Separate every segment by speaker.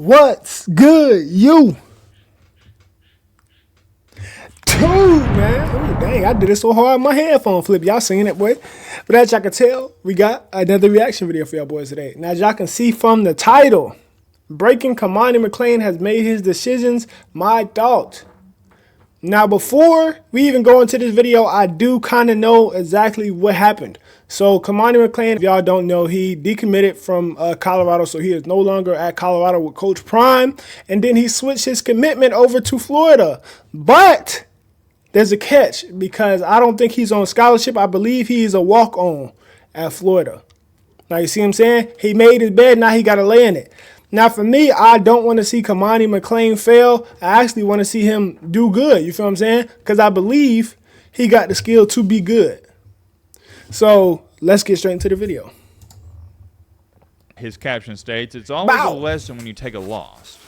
Speaker 1: What's good, you? Dude, man. Ooh, dang, I did it so hard my headphone flip. Y'all seen it, boy. But as y'all can tell, we got another reaction video for y'all boys today. Now, as y'all can see from the title, breaking Cormani McClain has made his decisions my thoughts. Now, before we even go into this video, I do kind of know exactly what happened. So, Cormani McClain, if y'all don't know, he decommitted from Colorado, so he is no longer at Colorado with Coach Prime. And then he switched his commitment over to Florida. But there's a catch, because I don't think he's on scholarship. I believe he's a walk-on at Florida. Now, you see what I'm saying? He made his bed, now he got to lay in it. Now, for me, I don't want to see Cormani McClain fail. I actually want to see him do good. You feel what I'm saying? Because I believe he got the skill to be good. So, let's get straight into the video.
Speaker 2: His caption states, "It's always a lesson when you take a loss."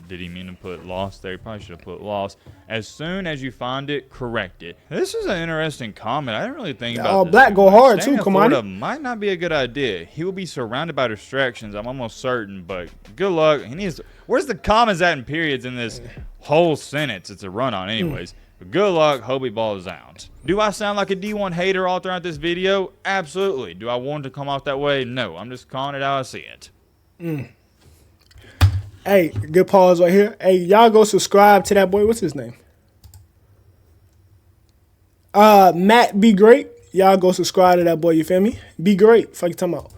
Speaker 2: Did he mean to put loss there? He probably should have put loss. "As soon as you find it, correct it." This is an interesting comment. I didn't really think about
Speaker 1: All
Speaker 2: this.
Speaker 1: black go hard too,
Speaker 2: Staying in Florida
Speaker 1: Cormani.
Speaker 2: might not be a good idea. He will be surrounded by distractions, I'm almost certain, but good luck. He needs to, where's the commas at and periods in this whole sentence? It's a run-on anyways. But good luck, hope he balls out. Do I sound like a D1 hater all throughout this video? Absolutely. Do I want it to come off that way? No. I'm just calling it how I see it.
Speaker 1: Hey, good pause right here. Hey, y'all go subscribe to that boy. What's his name? Matt Be Great. Y'all go subscribe to that boy, you feel me? Be Great. Fuck you talking about.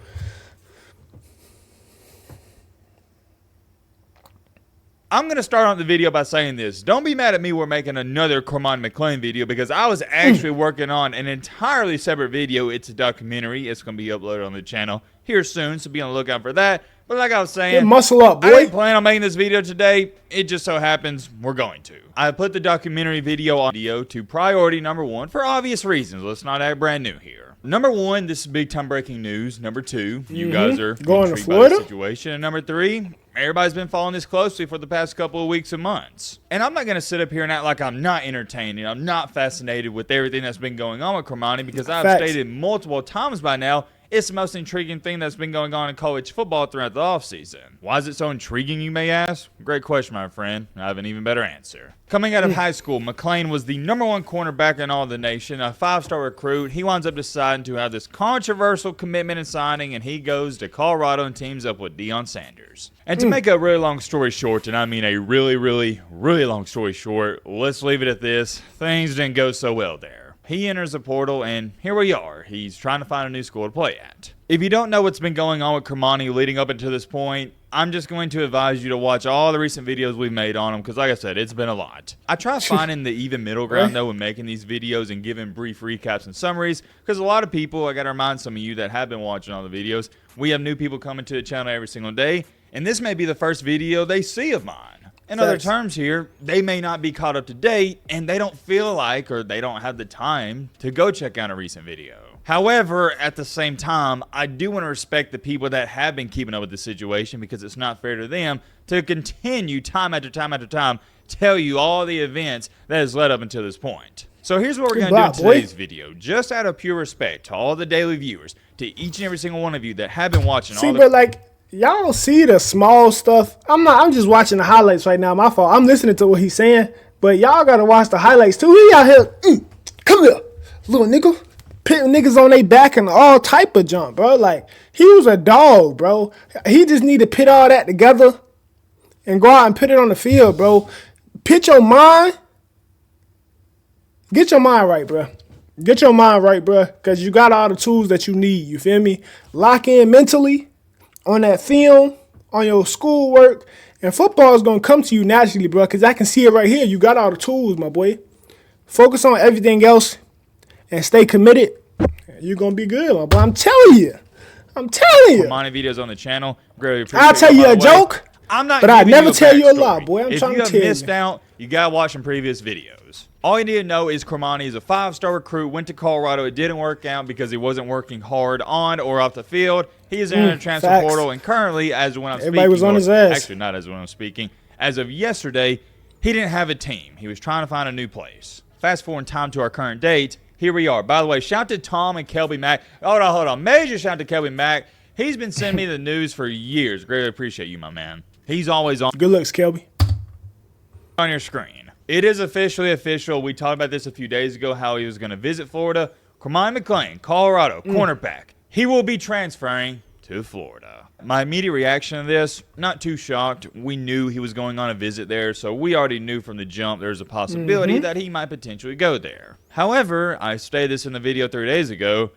Speaker 2: I'm going to start on the video by saying this. Don't be mad at me we're making another Cormani McClain video, because I was actually working on an entirely separate video. It's a documentary. It's going to be uploaded on the channel here soon, so be on the lookout for that. But like I was saying,
Speaker 1: get muscle up, boy.
Speaker 2: I didn't plan on making this video today. It just so happens we're going to. I put the documentary video audio to priority number 1 for obvious reasons. Let's not act brand new here. Number 1, this is big time breaking news. Number 2, you guys are
Speaker 1: going to
Speaker 2: intrigued by
Speaker 1: Florida
Speaker 2: the situation. And number 3, everybody's been following this closely for the past couple of weeks and months. And I'm not going to sit up here and act like I'm not entertained and I'm not fascinated with everything that's been going on with Cormani, because I've stated multiple times by now, it's the most intriguing thing that's been going on in college football throughout the offseason. Why is it so intriguing, you may ask? Great question, my friend. I have an even better answer. Coming out of high school, McClain was the #1 cornerback in all of the nation, a 5-star recruit. He winds up deciding to have this controversial commitment and signing, and he goes to Colorado and teams up with Deion Sanders. And to make a really long story short, and I mean a really, really, really long story short, let's leave it at this. Things didn't go so well there. He enters the portal, and here we are. He's trying to find a new school to play at. If you don't know what's been going on with Cormani leading up until this point, I'm just going to advise you to watch all the recent videos we've made on him, because like I said, it's been a lot. I try finding the even middle ground, though, when making these videos and giving brief recaps and summaries, because a lot of people, I got to remind some of you that have been watching all the videos, we have new people coming to the channel every single day, and this may be the first video they see of mine. In other terms here, they may not be caught up to date, and they don't feel like, or they don't have the time to go check out a recent video. However, at the same time, I do want to respect the people that have been keeping up with the situation, because it's not fair to them to continue time after time after time tell you all the events that has led up until this point. So here's what we're going to do in today's video. Just out of pure respect to all the daily viewers, to each and every single one of you that have been watching all the...
Speaker 1: but like, y'all don't see the small stuff. I'm just watching the highlights right now. My fault. I'm listening to what he's saying, but y'all gotta watch the highlights too. He out here, come here, little nigga, pitting niggas on their back and all type of jump, bro. Like, he was a dog, bro. He just need to put all that together and go out and put it on the field, bro. Put your mind, get your mind right, bro. Get your mind right, bro, because you got all the tools that you need. You feel me? Lock in mentally on that film, on your schoolwork, and football is going to come to you naturally, bro, because I can see it right here. You got all the tools, my boy. Focus on everything else and stay committed. You're going to be good, my boy. I'm telling you. I'm telling you.
Speaker 2: Cormani videos on the channel. Greatly appreciate
Speaker 1: I'll tell you a joke,
Speaker 2: I'm not
Speaker 1: but I never tell you a
Speaker 2: backstory.
Speaker 1: lie, boy. I'm trying to tell you.
Speaker 2: If you have missed out, you got to watch some previous videos. All you need to know is Cormani is a 5-star recruit, went to Colorado. It didn't work out because he wasn't working hard on or off the field. He is in the transfer portal, and currently, as when I'm speaking,
Speaker 1: everybody was on his ass.
Speaker 2: Actually, not as when I'm speaking. As of yesterday, he didn't have a team. He was trying to find a new place. Fast forward in time to our current date. Here we are. By the way, shout out to Tom and Kelby Mack. Hold on. Major shout out to Kelby Mack. He's been sending me the news for years. Greatly appreciate you, my man. He's always on
Speaker 1: Good looks, Kelby.
Speaker 2: your screen. It is officially official. We talked about this a few days ago, how he was going to visit Florida. Cormani McClain, Colorado, cornerback. He will be transferring to Florida. My immediate reaction to this, not too shocked. We knew he was going on a visit there, so we already knew from the jump there's a possibility that he might potentially go there. However, I stated this in the video 3 days ago,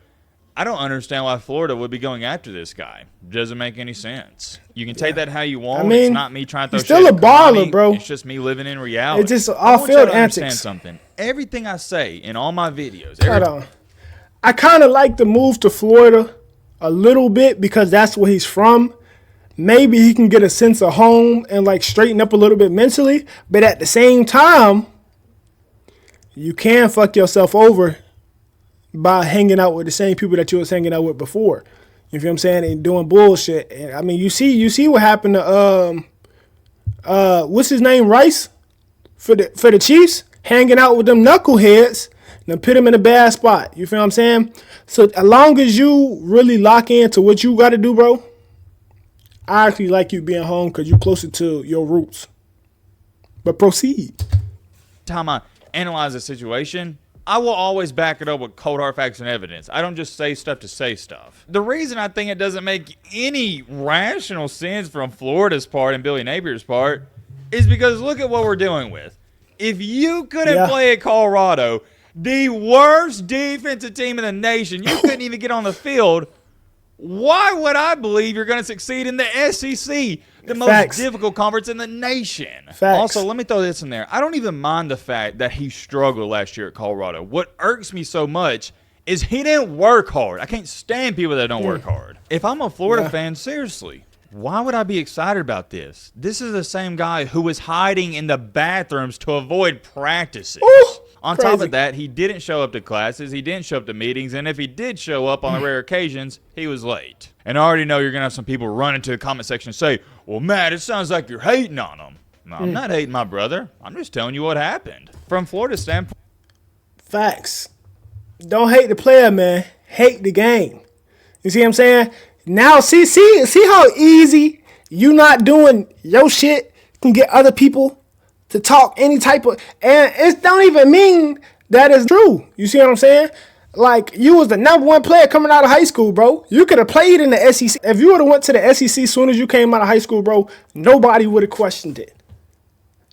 Speaker 2: I don't understand why Florida would be going after this guy. Doesn't make any sense. You can take that how you want.
Speaker 1: I mean,
Speaker 2: it's not me trying to throw
Speaker 1: he's still
Speaker 2: shade
Speaker 1: a
Speaker 2: at
Speaker 1: baller,
Speaker 2: Cormani.
Speaker 1: bro.
Speaker 2: It's just me living in reality.
Speaker 1: It's just
Speaker 2: I want y'all
Speaker 1: off-field
Speaker 2: to understand
Speaker 1: antics.
Speaker 2: something. Everything I say in all my videos.
Speaker 1: Hold on. I kind of like the move to Florida a little bit because that's where he's from. Maybe he can get a sense of home and like straighten up a little bit mentally. But at the same time, you can fuck yourself over by hanging out with the same people that you was hanging out with before. You feel what I'm saying? And doing bullshit. And I mean, you see what happened to what's his name, Rice, for the Chiefs, hanging out with them knuckleheads, and then put him in a bad spot. You feel what I'm saying? So as long as you really lock into what you got to do, bro, I actually like you being home because you're closer to your roots. But proceed.
Speaker 2: Time I analyze a situation, I will always back it up with cold hard facts and evidence. I don't just say stuff to say stuff. The reason I think it doesn't make any rational sense from Florida's part and Billy Napier's part is because look at what we're dealing with. If you couldn't play at Colorado, the worst defensive team in the nation, you couldn't even get on the field, why would I believe you're going to succeed in the SEC, the most difficult conference in the nation? Also, let me throw this in there. I don't even mind the fact that he struggled last year at Colorado. What irks me so much is he didn't work hard. I can't stand people that don't work hard. If I'm a Florida fan, seriously, why would I be excited about this? This is the same guy who was hiding in the bathrooms to avoid practices. On top of that, he didn't show up to classes, he didn't show up to meetings, and if he did show up on the rare occasions, he was late. And I already know you're going to have some people run into the comment section and say, well, Matt, it sounds like you're hating on him. No, I'm not hating my brother. I'm just telling you what happened. From Florida's standpoint.
Speaker 1: Facts. Don't hate the player, man. Hate the game. You see what I'm saying? Now, see how easy you not doing your shit can get other people to talk any type of, and it don't even mean that it's true. You see what I'm saying? Like, you was the #1 player coming out of high school, bro. You could have played in the SEC. If you would have went to the SEC as soon as you came out of high school, bro, nobody would have questioned it.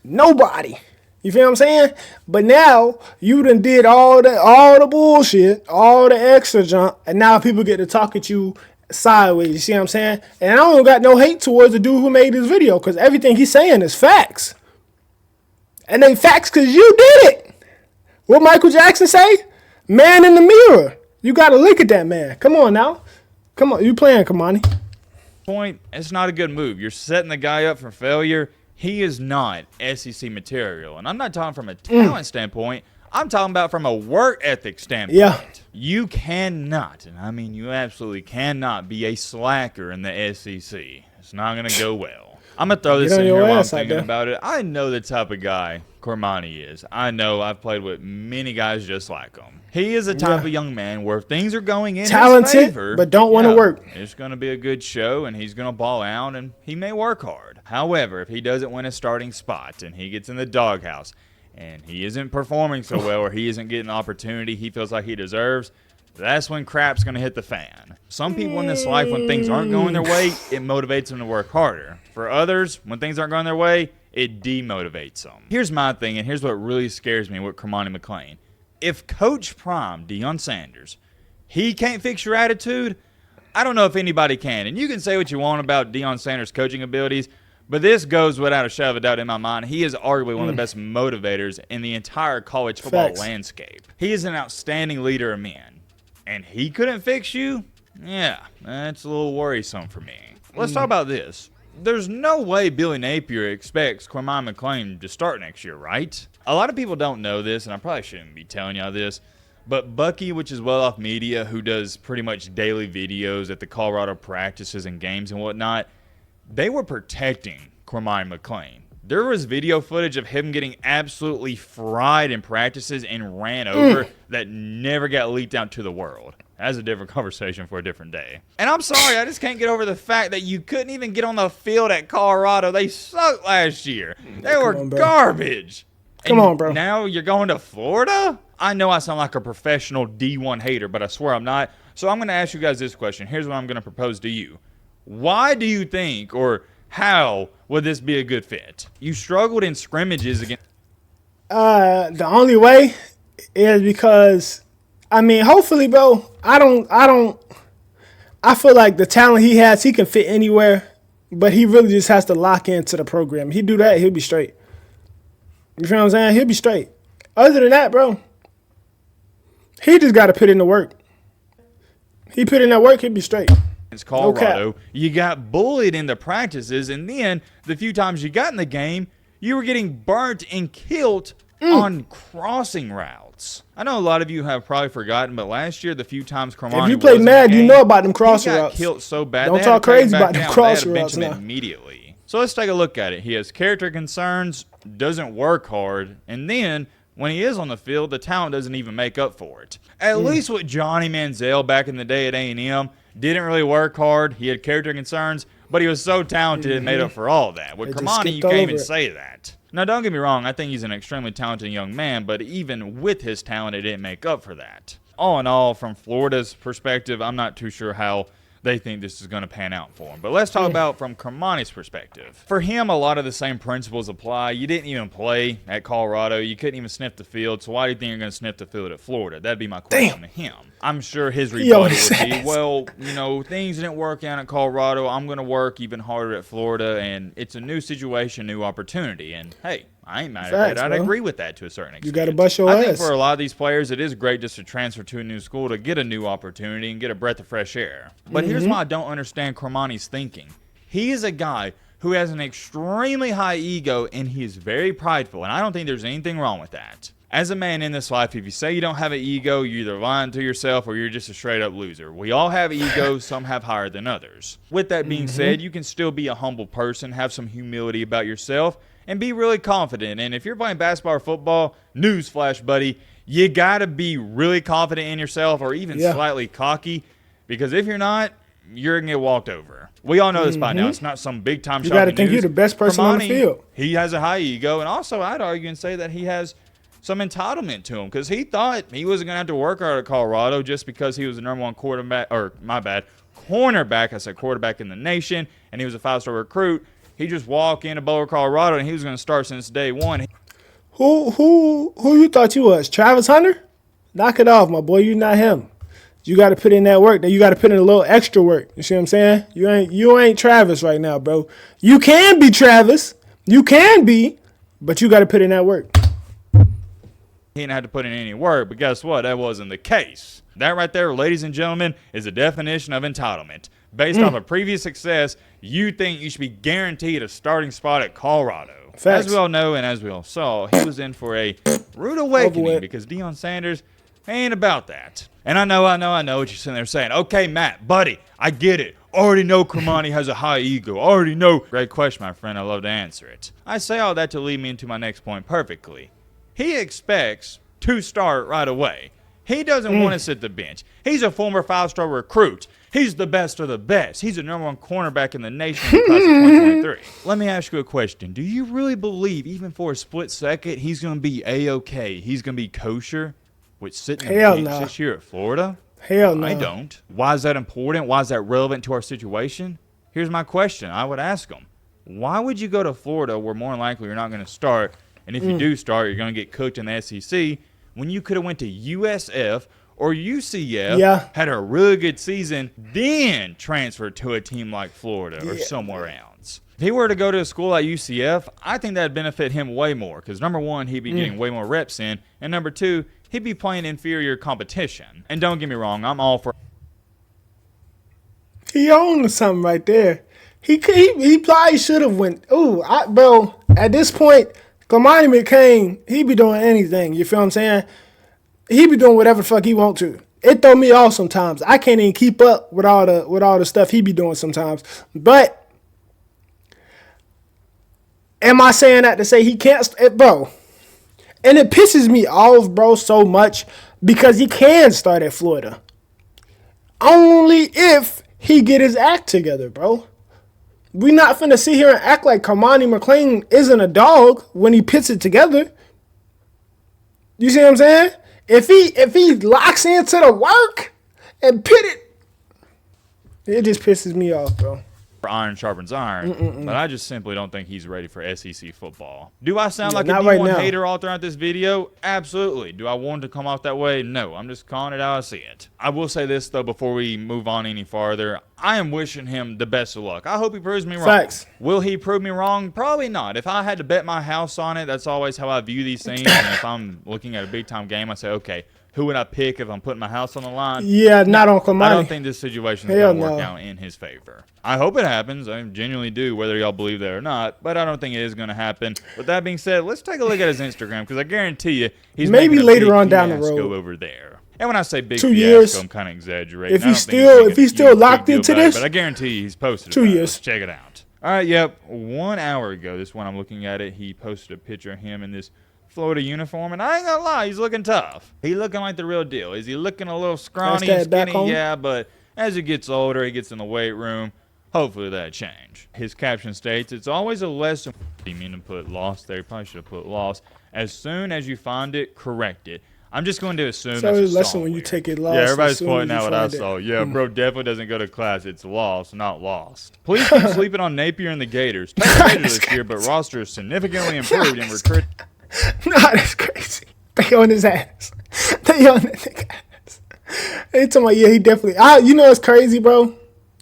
Speaker 1: Nobody. You feel what I'm saying? But now, you done did all the bullshit, all the extra junk, and now people get to talk at you sideways. You see what I'm saying? And I don't got no hate towards the dude who made this video, because everything he's saying is facts. And they facts because you did it. What Michael Jackson say? Man in the mirror. You got to look at that man. Come on now. Come on. You playing, Cormani.
Speaker 2: It's not a good move. You're setting the guy up for failure. He is not SEC material. And I'm not talking from a talent standpoint. I'm talking about from a work ethic standpoint.
Speaker 1: Yeah.
Speaker 2: You cannot, and I mean you absolutely cannot be a slacker in the SEC. It's not going to go well. I'm going to throw this in here while I'm thinking about it. I know the type of guy Cormani is. I know I've played with many guys just like him. He is the type of young man where if things are going in his favor,
Speaker 1: but don't want to work.
Speaker 2: It's going to be a good show, and he's going to ball out, and he may work hard. However, if he doesn't win a starting spot and he gets in the doghouse and he isn't performing so well or he isn't getting the opportunity he feels like he deserves, that's when crap's going to hit the fan. Some people in this life, when things aren't going their way, it motivates them to work harder. For others, when things aren't going their way, it demotivates them. Here's my thing, and here's what really scares me with Cormani McClain. If Coach Prime, Deion Sanders, he can't fix your attitude, I don't know if anybody can. And you can say what you want about Deion Sanders' coaching abilities, but this goes without a shadow of a doubt in my mind. He is arguably one of the best motivators in the entire college football landscape. He is an outstanding leader of men. And he couldn't fix you? Yeah, that's a little worrisome for me. Let's talk about this. There's no way Billy Napier expects Cormani McClain to start next year, right? A lot of people don't know this, and I probably shouldn't be telling y'all this, but Bucky, which is Well Off Media, who does pretty much daily videos at the Colorado practices and games and whatnot, they were protecting Cormani McClain. There was video footage of him getting absolutely fried in practices and ran over that never got leaked out to the world. That's a different conversation for a different day. And I'm sorry, I just can't get over the fact that you couldn't even get on the field at Colorado. They sucked last year. They were garbage.
Speaker 1: Come on, bro.
Speaker 2: Now you're going to Florida? I know I sound like a professional D1 hater, but I swear I'm not. So I'm going to ask you guys this question. Here's what I'm going to propose to you. Why do you think, or how would this be a good fit? You struggled in scrimmages against.
Speaker 1: The only way is because, I mean, hopefully, bro. I feel like the talent he has, he can fit anywhere, but he really just has to lock into the program. He do that, he'll be straight. You feel what I'm saying? He'll be straight. Other than that, bro, he just got to put in the work. He put in that work, he'll be straight.
Speaker 2: Colorado, you got bullied in the practices, and then the few times you got in the game, you were getting burnt and killed on crossing routes. I know a lot of you have probably forgotten, but last year, the few times Cormani
Speaker 1: if you played Mad, you know about them crossing routes.
Speaker 2: He got killed so bad.
Speaker 1: Don't talk crazy about them crossing routes now.
Speaker 2: Immediately. So let's take a look at it. He has character concerns, doesn't work hard, and then when he is on the field, the talent doesn't even make up for it. At least with Johnny Manziel back in the day at A&M, didn't really work hard. He had character concerns, but he was so talented it made up for all that. With Cormani, you can't even say that. Now, don't get me wrong. I think he's an extremely talented young man, but even with his talent, it didn't make up for that. All in all, from Florida's perspective, I'm not too sure how they think this is going to pan out for him. But let's talk about from Cormani's perspective. For him, a lot of the same principles apply. You didn't even play at Colorado. You couldn't even sniff the field. So why do you think you're going to sniff the field at Florida? That'd be my question to him. I'm sure his rebuttal would be, well, you know, things didn't work out at Colorado. I'm going to work even harder at Florida, and it's a new situation, new opportunity. And, hey, I ain't mad at that. I'd agree with that to a certain extent.
Speaker 1: You got to bust your ass.
Speaker 2: I think for a lot of these players, it is great just to transfer to a new school to get a new opportunity and get a breath of fresh air. But here's why I don't understand Cormani's thinking. He is a guy who has an extremely high ego, and he is very prideful, and I don't think there's anything wrong with that. As a man in this life, if you say you don't have an ego, you're either lying to yourself or you're just a straight-up loser. We all have egos. Some have higher than others. With that being said, you can still be a humble person, have some humility about yourself, and be really confident. And if you're playing basketball or football, newsflash, buddy, you got to be really confident in yourself or even slightly cocky, because if you're not, you're going to get walked over. We all know this by now. It's not some big-time shocking news.
Speaker 1: You got to think you're the best person on the field.
Speaker 2: He has a high ego, and also I'd argue and say that he has some entitlement to him because he thought he wasn't going to have to work hard at Colorado just because he was the number one quarterback, or cornerback. I said quarterback in the nation, and he was a 5-star recruit. He just walked into Boulder, Colorado, and he was going to start since day one.
Speaker 1: Who you thought you was? Travis Hunter? Knock it off, my boy. You're not him. You got to put in that work. You got to put in a little extra work. You see what I'm saying? You ain't Travis right now, bro. You can be Travis. You can be, but you got to put in that work.
Speaker 2: He didn't have to put in any work, but guess what? That wasn't the case. That right there, ladies and gentlemen, is a definition of entitlement. Based off of previous success, you think you should be guaranteed a starting spot at Colorado.
Speaker 1: Facts.
Speaker 2: As we all know and as we all saw, he was in for a rude awakening because Deion Sanders ain't about that. And I know what you're sitting there saying. Okay, Matt, buddy, I get it. Already know Cormani has a high ego. Already know. Great question, my friend. I love to answer it. I say all that to lead me into my next point perfectly. He expects to start right away. He doesn't want to sit the bench. He's a former 5-star recruit. He's the best of the best. He's the number one cornerback in the nation in the class of 2023. Let me ask you a question. Do you really believe, even for a split second, he's going to be A-OK? He's going to be kosher with sitting the bench this year at Florida?
Speaker 1: Hell no.
Speaker 2: I don't. Why is that important? Why is that relevant to our situation? Here's my question. I would ask him, why would you go to Florida where more than likely you're not going to start, and if you do start, you're going to get cooked in the SEC, when you could have went to USF or UCF, had a really good season, then transferred to a team like Florida or somewhere else? If he were to go to a school like UCF, I think that would benefit him way more because, number one, he'd be getting way more reps in, and number two, he'd be playing inferior competition. And don't get me wrong, I'm all for.
Speaker 1: He owned something right there. He probably should have went. Bro, at this point, Cormani McClain, he be doing anything. You feel what I'm saying? He be doing whatever the fuck he want to. It throw me off sometimes. I can't even keep up with all the stuff he be doing sometimes. But Am I saying that to say he can't, bro? And it pisses me off, bro, so much because he can start at Florida. Only if he get his act together, bro. We not finna sit here and act like Cormani McClain isn't a dog when he puts it together. You see what I'm saying? If he locks into the work and put it just pisses me off, bro.
Speaker 2: Iron sharpens iron, but I just simply don't think he's ready for SEC football. Do I sound like a
Speaker 1: not
Speaker 2: D1
Speaker 1: right now.
Speaker 2: hater all throughout this video? Absolutely. Do I want it to come off that way? No. I'm just calling it how I see it. I will say this, though, before we move on any farther. I am wishing him the best of luck. I hope he proves me wrong.
Speaker 1: Facts.
Speaker 2: Will he prove me wrong? Probably not. If I had to bet my house on it, that's always how I view these things. And if I'm looking at a big-time game, I say, okay, who would I pick if I'm putting my house on the line?
Speaker 1: Yeah, not on Cormani.
Speaker 2: I don't think this situation is going to work out in his favor. I hope it happens. I genuinely do, whether y'all believe that or not. But I don't think it is going to happen. With that being said, let's take a look at his Instagram because I guarantee you he's
Speaker 1: maybe
Speaker 2: making a
Speaker 1: later
Speaker 2: big
Speaker 1: on down the
Speaker 2: fiasco
Speaker 1: road
Speaker 2: over there. And when I say big
Speaker 1: 2
Speaker 2: fiasco,
Speaker 1: years.
Speaker 2: I'm kind of exaggerating.
Speaker 1: If
Speaker 2: I
Speaker 1: he's
Speaker 2: don't think
Speaker 1: still
Speaker 2: making a
Speaker 1: locked
Speaker 2: big
Speaker 1: into
Speaker 2: deal about it,
Speaker 1: this,
Speaker 2: but I guarantee you he's posted
Speaker 1: 2
Speaker 2: about it.
Speaker 1: years.
Speaker 2: Let's check it out. All right, yep. 1 hour ago, this one I'm looking at it, he posted a picture of him in this Florida uniform, and I ain't gonna lie, he's looking tough. He looking like the real deal. Is he looking a little scrawny and skinny? Yeah, but as he gets older, he gets in the weight room. Hopefully that change. His caption states, it's always a lesson. You mean to put lost there? You probably should have put lost. As soon as you find it, correct it. I'm just going to assume
Speaker 1: so
Speaker 2: that's
Speaker 1: it's
Speaker 2: a
Speaker 1: lesson
Speaker 2: song
Speaker 1: when you
Speaker 2: lyric.
Speaker 1: take it lost.
Speaker 2: Yeah, everybody's
Speaker 1: as soon
Speaker 2: pointing
Speaker 1: as
Speaker 2: out
Speaker 1: you
Speaker 2: what I
Speaker 1: find it.
Speaker 2: saw. Yeah, bro definitely doesn't go to class. It's lost, not lost. Please keep sleeping on Napier and the Gators. Tough Gators this year, but roster is significantly improved in recruit.
Speaker 1: Nah, that's crazy. They on his ass. They on that nigga ass. They talking about, yeah, he definitely. You know it's crazy, bro.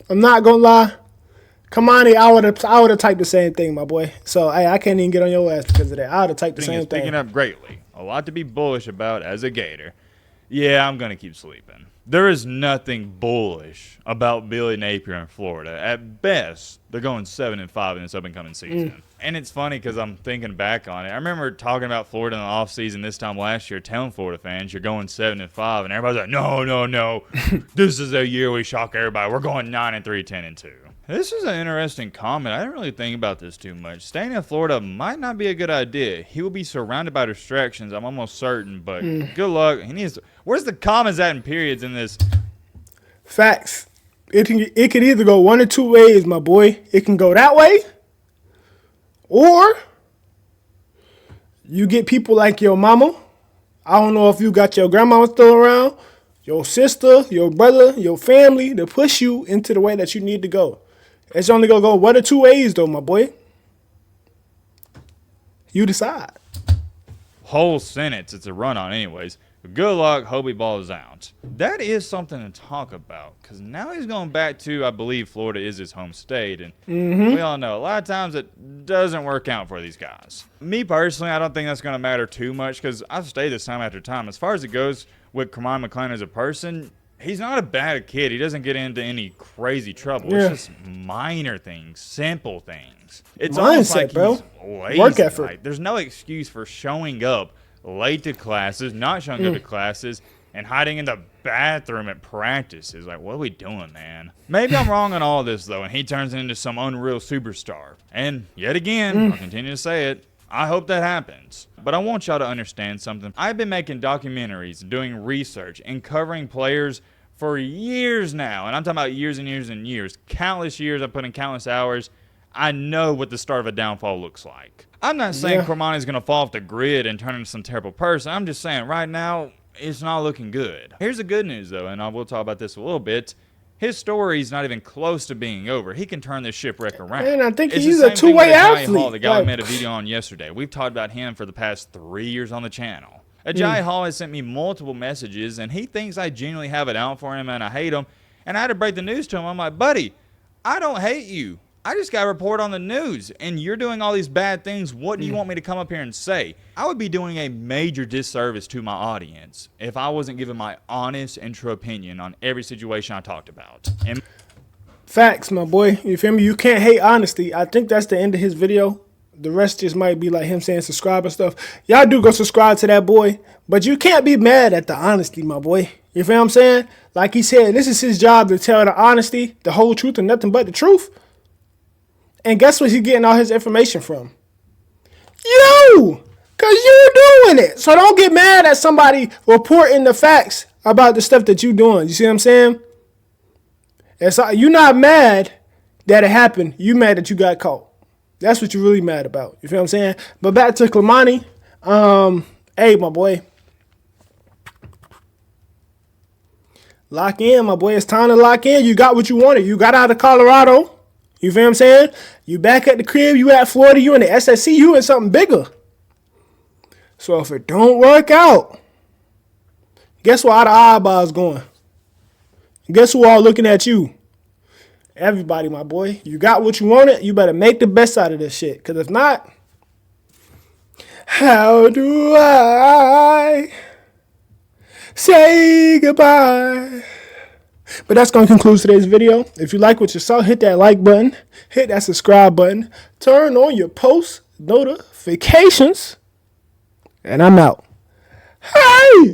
Speaker 1: I'm not gonna lie. Cormani, I would have typed the same thing, my boy. So I can't even get on your ass because of that. I would have typed the same
Speaker 2: Is picking
Speaker 1: thing.
Speaker 2: up greatly. A lot to be bullish about as a Gator. Yeah, I'm gonna keep sleeping. There is nothing bullish about Billy Napier in Florida. At best, they're going 7-5 in this up-and-coming season. And it's funny because I'm thinking back on it. I remember talking about Florida in the offseason this time last year, telling Florida fans, you're going 7-5. And everybody's like, no. This is a year we shock everybody. We're going 9-3, 10-2. This is an interesting comment. I didn't really think about this too much. Staying in Florida might not be a good idea. He will be surrounded by distractions, I'm almost certain. But good luck. He needs to, where's the commas at and periods in this?
Speaker 1: Facts. It could either go one or two ways, my boy. It can go that way, or you get people like your mama. I don't know if you got your grandma still around, your sister, your brother, your family to push you into the way that you need to go. It's only going to go one or two ways, though, my boy. You decide.
Speaker 2: Whole sentence. It's a run-on anyways. But good luck. Hope he balls out. That is something to talk about because now he's going back to, I believe, Florida is his home state. And we all know a lot of times it doesn't work out for these guys. Me personally, I don't think that's going to matter too much because I've stayed this time after time. As far as it goes with Cormani McClain as a person, he's not a bad kid. He doesn't get into any crazy trouble.
Speaker 1: Yeah.
Speaker 2: It's just minor things, simple things. It's
Speaker 1: Mindset,
Speaker 2: almost like
Speaker 1: bro.
Speaker 2: he's lazy.
Speaker 1: Work effort.
Speaker 2: Like, there's no excuse for showing up late to classes, not showing up to classes, and hiding in the bathroom at practices. Like, what are we doing, man? Maybe I'm wrong on all this, though, and he turns into some unreal superstar. And yet again, I'll continue to say it, I hope that happens. But I want y'all to understand something. I've been making documentaries, doing research, and covering players for years now. And I'm talking about years and years and years. Countless years. I put in countless hours. I know what the start of a downfall looks like. I'm not saying Cormani's going to fall off the grid and turn into some terrible person. I'm just saying right now, it's not looking good. Here's the good news, though, and I will talk about this a little bit. His story's not even close to being over. He can turn this shipwreck around.
Speaker 1: Man, I think
Speaker 2: It's
Speaker 1: he's
Speaker 2: the
Speaker 1: a
Speaker 2: same thing
Speaker 1: two-way
Speaker 2: with Ajayi
Speaker 1: athlete.
Speaker 2: Hall, the guy we made a video on yesterday. We've talked about him for the past 3 years on the channel. Ajayi Hall has sent me multiple messages, and he thinks I genuinely have it out for him and I hate him. And I had to break the news to him. I'm like, buddy, I don't hate you. I just got a report on the news, and you're doing all these bad things. What do you want me to come up here and say? I would be doing a major disservice to my audience if I wasn't giving my honest and true opinion on every situation I talked about. And
Speaker 1: Facts, my boy. You feel me? You can't hate honesty. I think that's the end of his video. The rest just might be like him saying subscribe and stuff. Y'all do go subscribe to that boy. But you can't be mad at the honesty, my boy. You feel what I'm saying? Like he said, this is his job to tell the honesty, the whole truth, and nothing but the truth. And guess where he's getting all his information from? You. Because you're doing it. So don't get mad at somebody reporting the facts about the stuff that you're doing. You see what I'm saying? You're not mad that it happened. You mad that you got caught. That's what you're really mad about. You feel what I'm saying? But back to Cormani. Hey, my boy. Lock in, my boy. It's time to lock in. You got what you wanted. You got out of Colorado. You feel what I'm saying? You back at the crib. You at Florida. You in the SSC. You in something bigger. So if it don't work out, guess where all the eyeballs going? Guess who all looking at you? Everybody, my boy. You got what you wanted. You better make the best out of this shit. Because if not, how do I say goodbye? But that's going to conclude today's video. If you like what you saw, hit that like button. Hit that subscribe button. Turn on your post notifications. And I'm out. Hey!